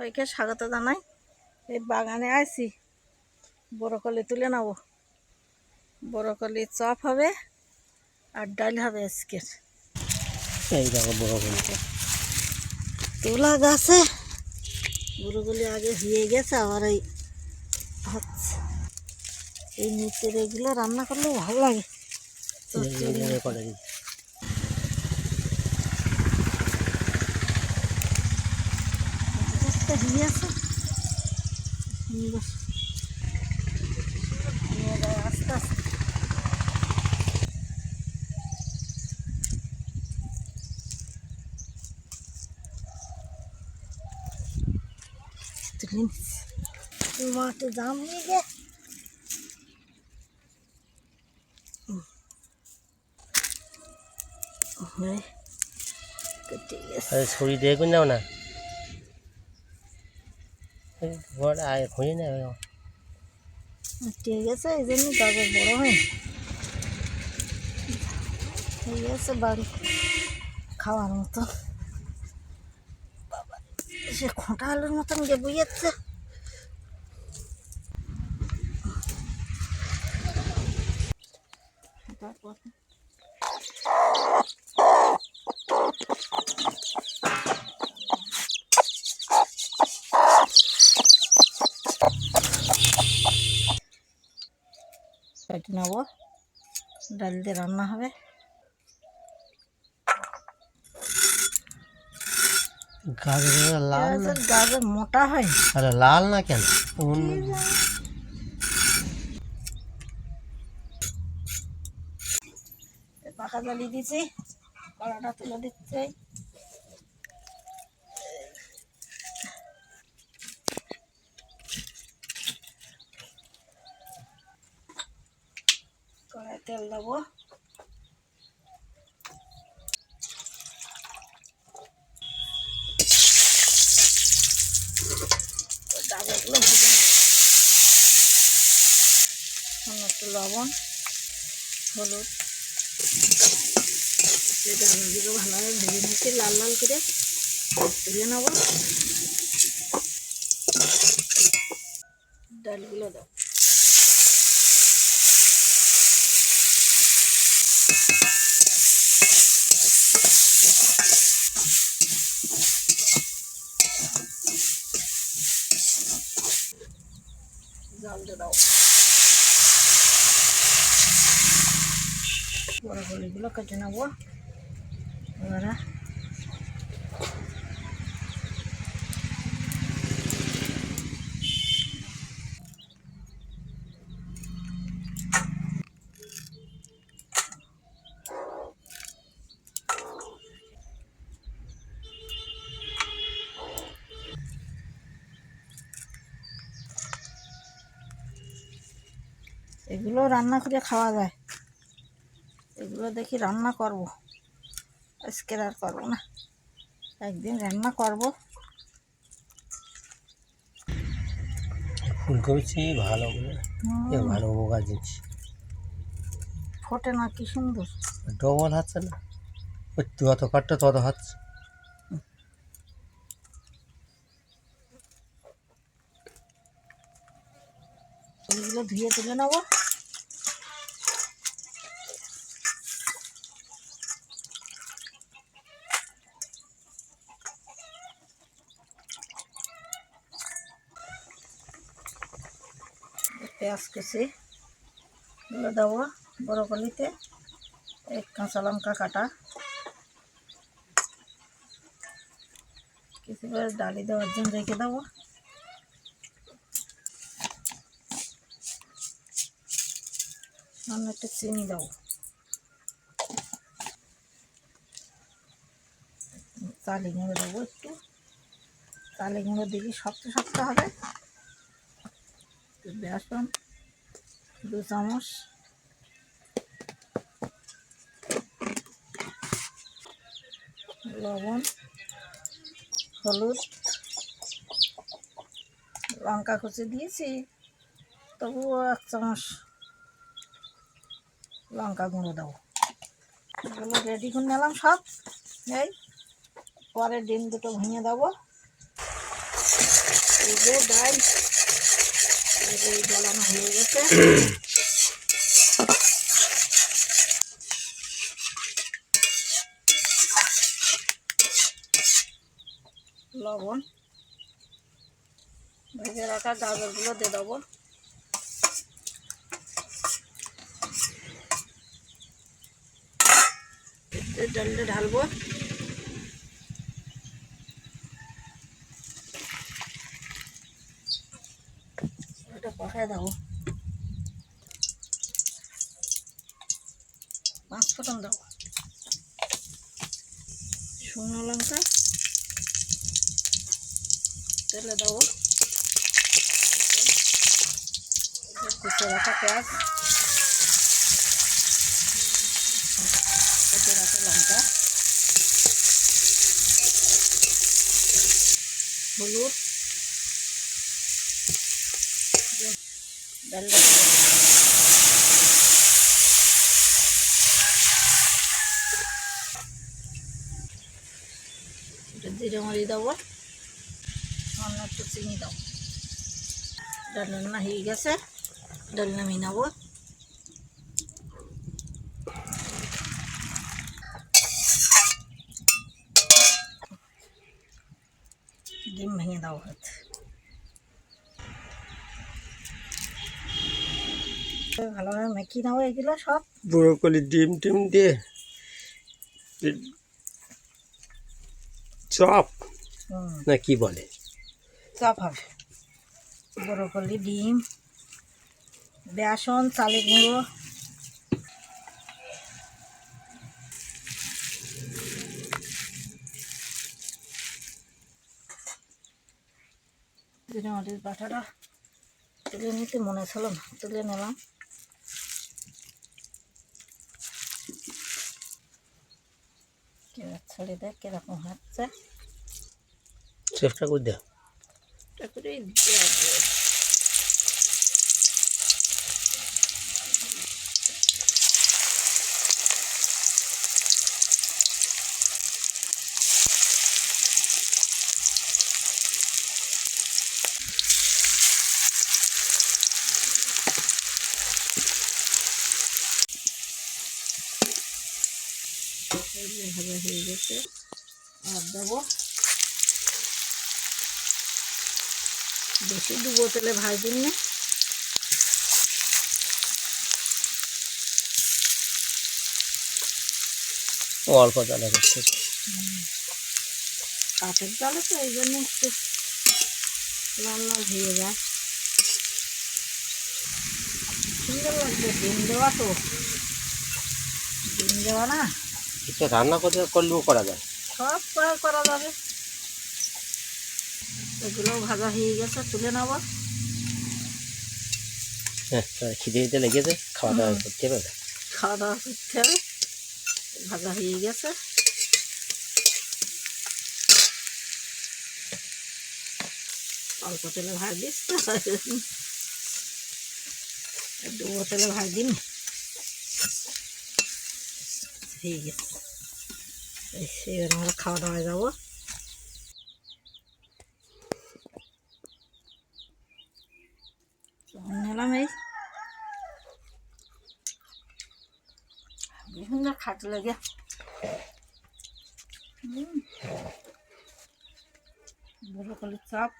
সবাইকে স্বাগত জানাই। এই বাগানে আছি, বরকলি তুলে নেব। বরকলি চপ হবে আর ডাল হবে আজকের। এই দেখো বরকলি তোলা গাছে বরকলি আগে হয়ে গেছে, আবার এই হচ্ছে। এই নিচের এগুলো রান্না করলে ভালো লাগে। একটা হয়ে আছে সুন্দর, নিয়ে যায় আস্তে আস্তে। মাঠে জাম নিয়ে গে ছুরি দিয়ে করে নাও না, খুঁজে নেও। ঠিক আছে, এই জন্য গাজর বড় হয় ঠিক আছে, বাড়ি খাওয়ার মতো। বাবা, সে খোঁটা আলুর মতন গে বই যাচ্ছে। কেটে নেবো, ডাল দিয়ে রান্না হবে। গাজর লাল না, গাজর মোটা হয়। আরে লাল না কেন? পাখা জ্বালিয়ে দিয়েছি, কড়াটা তুলে দিচ্ছে। কড়াই তেল দেবো, গাজরগুলো ভেজে নেব। একটু লবণ, হলুদ, গাজরগুলো ভালোভাবে ভেজে নিচ্ছি লাল লাল করে তুলে নেব। ডালগুলো দাও, জল দিয়ে দাও। বরকলিগুলো কেটে নেবো এবারে। এগুলো রান্না করে খাওয়া যায়, এগুলো দেখি রান্না করব। আজকে আর করবো না, একদিন রান্না করব। ফুলকপি ভালো ভালো উপকার জিনিস, ফোটে না, কি সুন্দর ডবল হচ্ছে না, যত কাটটা তত হচ্ছে। এগুলো ধুয়ে তুলে নেবো। পেঁয়াজ কুচি এগুলো দেবো বরকলিতে, এক কাঁচা লঙ্কা কাটা, কিছু করে ডালি দেওয়ার জন্য রেখে দেবো। সামনে একটু চিনি দেবো, চালি গুঁড়ো দেবো একটু। চালি গুঁড়ো দিলে শক্ত শক্ত হবে। বেসন 2 চামচ, লবণ, হলুদ, লঙ্কা কুচি দিয়েছি, তবুও 1 চামচ লঙ্কা গুঁড়ো দেবো। এগুলো রেডি করে নিলাম সব। এই পরে ডিম দুটো ভেঙে দেবো। এই যে ডাল এই জ্বালানো হয়ে গেছে। লবণ, ভেজে রাখা গাজরগুলো দিয়ে দেবো। ডালটা ঢালবো। এটা কষায় দেবো। 5 ফোঁটন দেবো, শুকনো লঙ্কা তেলে দেবো, কুচে রাখা পেঁয়াজ, কুচে রাখা লঙ্কা, হলুদ, ডালটা জিরে মরি দেবো, সামান্য একটু চিনি দেবো। ডাল রান্না হয়ে গেছে, ডাল নামিয়ে নেবো। ডিম ভেঙে দাও হাত, ভালোভাবে মেখে নেবো এগুলো সব। ব্রোকলি ডিম টিম দিয়ে চপ না কি বলে, চপ হবে। ব্রোকলি, ডিম, বেসন, চালের গুঁড়ো, জিরে মরিচ বাটাটা তুলে নিতে মনে ছিল না, তুলে নিলাম। কেউ ছড়ে দেয় কিরকম হচ্ছে, চেষ্টা করে দেও। এটা করেই দেওয়া যায়। ভাজা হয়ে গেছে, আর দেবো। বেশি ডুবো তেলে ভাজবেন না, অল্প জ্বালা করছে, কাঠের জালে তো এই জন্য একটু লাল লাল হয়ে যায়। সুন্দর লাগবে, ডিম দেওয়া তো, ডিম দেওয়া না, এটা রান্না করলেও করা যায়, সব প্রয়োগ করা যাবে। এগুলো ভাজা হয়ে গেছে, তুলে নেব। হ্যাঁ খিদে দিতে লেগেছে, খাওয়া দাওয়া করতে হবে। খাওয়া দাওয়া করতে হবে। ভাজা হয়ে গেছে, অল্প তেলে ভাজ দিস, ডুবো তেলে ভাজ দিন, হয়ে গেছে। এবার আমরা খাওয়া দাওয়া যাবো। নিলাম এই বিভিন্ন খাট লাগে। ব্রোকলির চপ,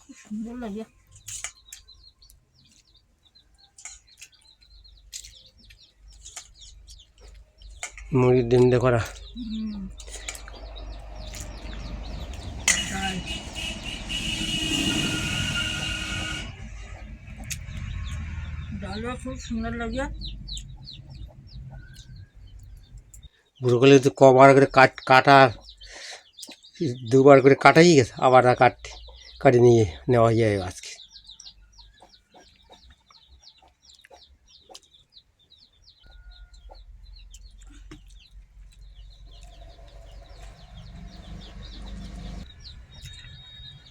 খুব সুন্দর লাগে। মুরগির ডিম দিয়ে করা, ডালটা খুব সুন্দর লাগে। ব্রোকলি তো কবার করে কাটা, দুবার করে কাটাই গেছে, আবার কাটে নিয়ে নেওয়া যায় আজকে।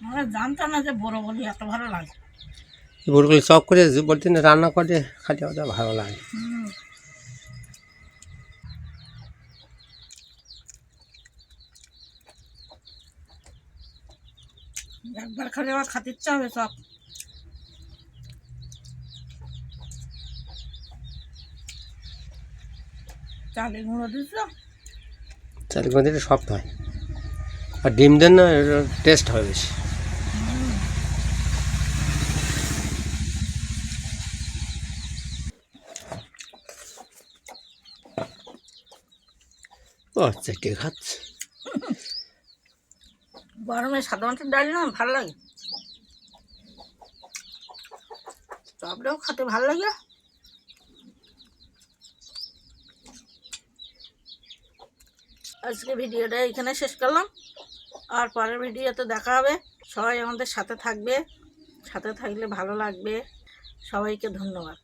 আমরা জানতাম না যে ব্রোকলি এত ভালো লাগে। ব্রোকলি চপ করে বলতেন রান্না করে খালি ওটা ভালো লাগে। একবার খালি আবার খাতে ইচ্ছা হবে সব। চালের গুঁড়ো দিচ্ছ? চালের গুঁড়ো দিলে সফট হয়, আর ডিম দেন না টেস্ট হয় বেশি। ও চেটে খাচ্ছে। গরমে সাদা মাছের ডাল না ভালো লাগে, চপটাও খেতে ভালো লাগে। আজকে ভিডিওটা এখানে শেষ করলাম, আর পরের ভিডিওতে দেখা হবে। সবাই আমাদের সাথে থাকবে, সাথে থাকলে ভালো লাগবে। সবাইকে ধন্যবাদ।